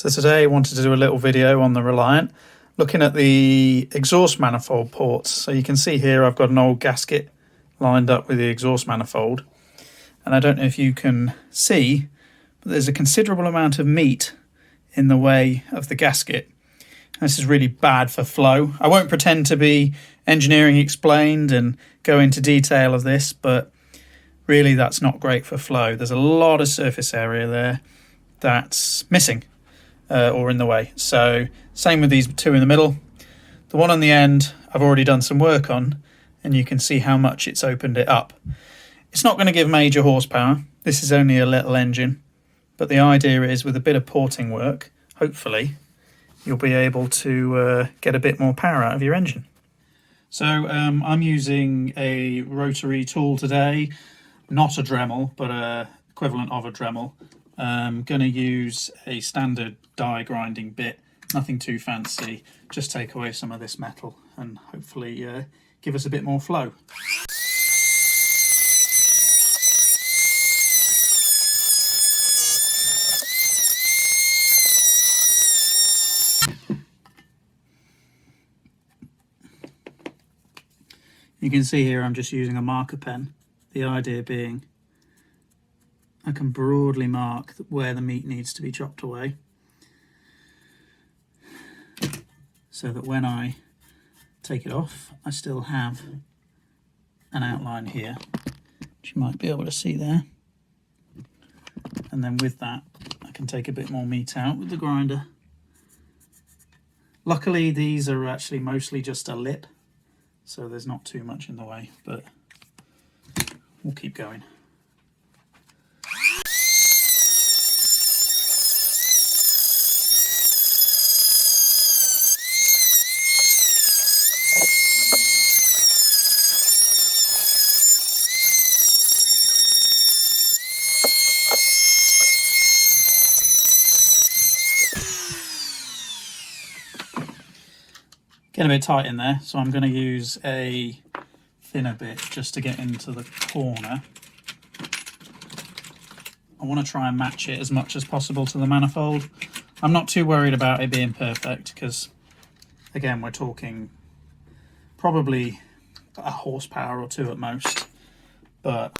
So today I wanted to do a little video on the Reliant, looking at the exhaust manifold ports. So you can see here I've got an old gasket lined up with the exhaust manifold. And I don't know if you can see, but there's a considerable amount of meat in the way of the gasket. This is really bad for flow. I won't pretend to be engineering explained and go into detail of this, but really that's not great for flow. There's a lot of surface area there that's missing or in the way. So same with these two in the middle. The one on the end I've already done some work on, and you can see how much it's opened it up. It's not going to give major horsepower. This is only a little engine, but the idea is with a bit of porting work, hopefully you'll be able to get a bit more power out of your engine. So I'm using a rotary tool today, not a Dremel, but a equivalent of a Dremel. I'm going to use a standard die grinding bit, nothing too fancy, just take away some of this metal and hopefully give us a bit more flow. You can see here I'm just using a marker pen, the idea being I can broadly mark where the meat needs to be chopped away, so that when I take it off I still have an outline here, which you might be able to see there. And then with that I can take a bit more meat out with the grinder. Luckily these are actually mostly just a lip, so there's not too much in the way, but we'll keep going. Getting a bit tight in there, so I'm going to use a thinner bit just to get into the corner. I want to try and match it as much as possible to the manifold. I'm not too worried about it being perfect because, again, we're talking probably a horsepower or two at most, but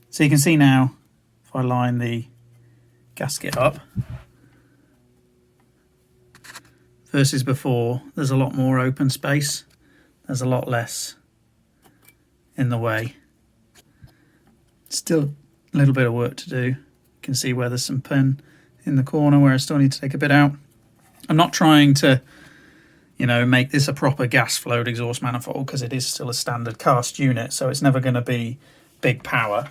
so you can see now, if I line the gasket up, versus before, there's a lot more open space. There's a lot less in the way. Still a little bit of work to do. You can see where there's some pin in the corner where I still need to take a bit out. I'm not trying to, make this a proper gas flowed exhaust manifold because it is still a standard cast unit, so it's never going to be big power.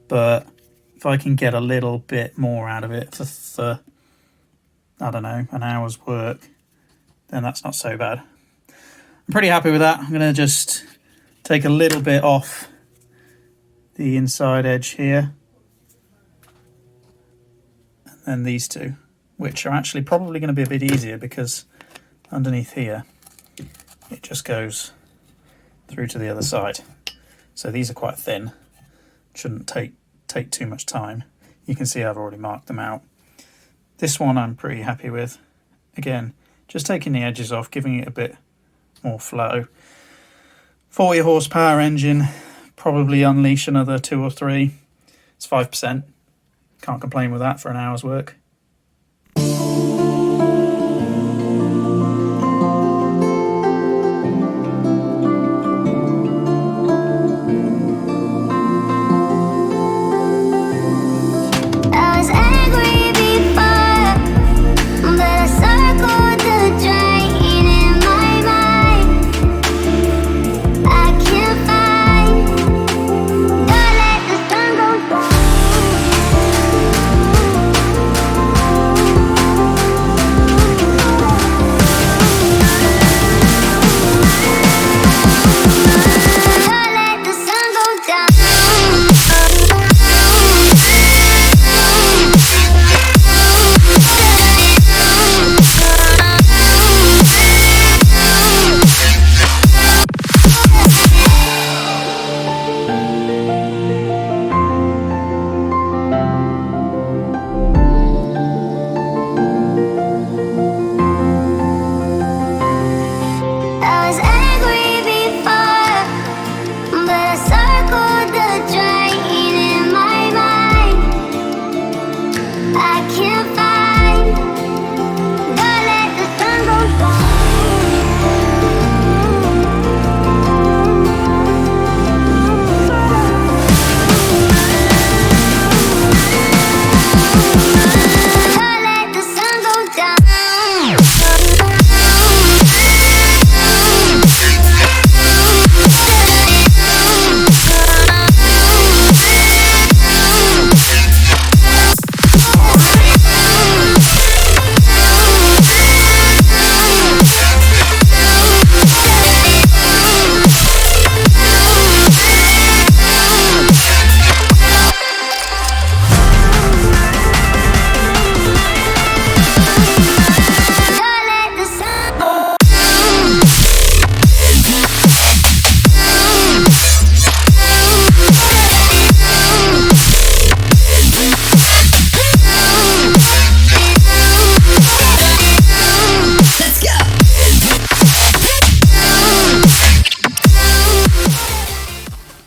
But if I can get a little bit more out of it for I don't know, an hour's work, then that's not so bad. I'm pretty happy with that. I'm going to just take a little bit off the inside edge here. And then these two, which are actually probably going to be a bit easier because underneath here, it just goes through to the other side. So these are quite thin. Shouldn't take too much time. You can see I've already marked them out. This one I'm pretty happy with. Again, just taking the edges off, giving it a bit more flow. 40 horsepower engine, probably unleash another 2 or 3. It's 5%. Can't complain with that for an hour's work.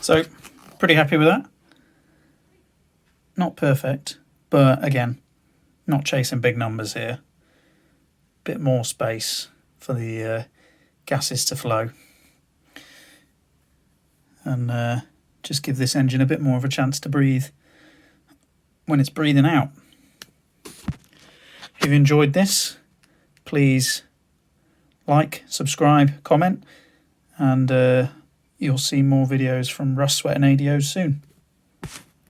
So pretty happy with that. Not perfect, but again, not chasing big numbers here. Bit more space for the gases to flow, and just give this engine a bit more of a chance to breathe when it's breathing out. If you've enjoyed this, please like, subscribe, comment, and you'll see more videos from Rust, Sweat and ADOs soon.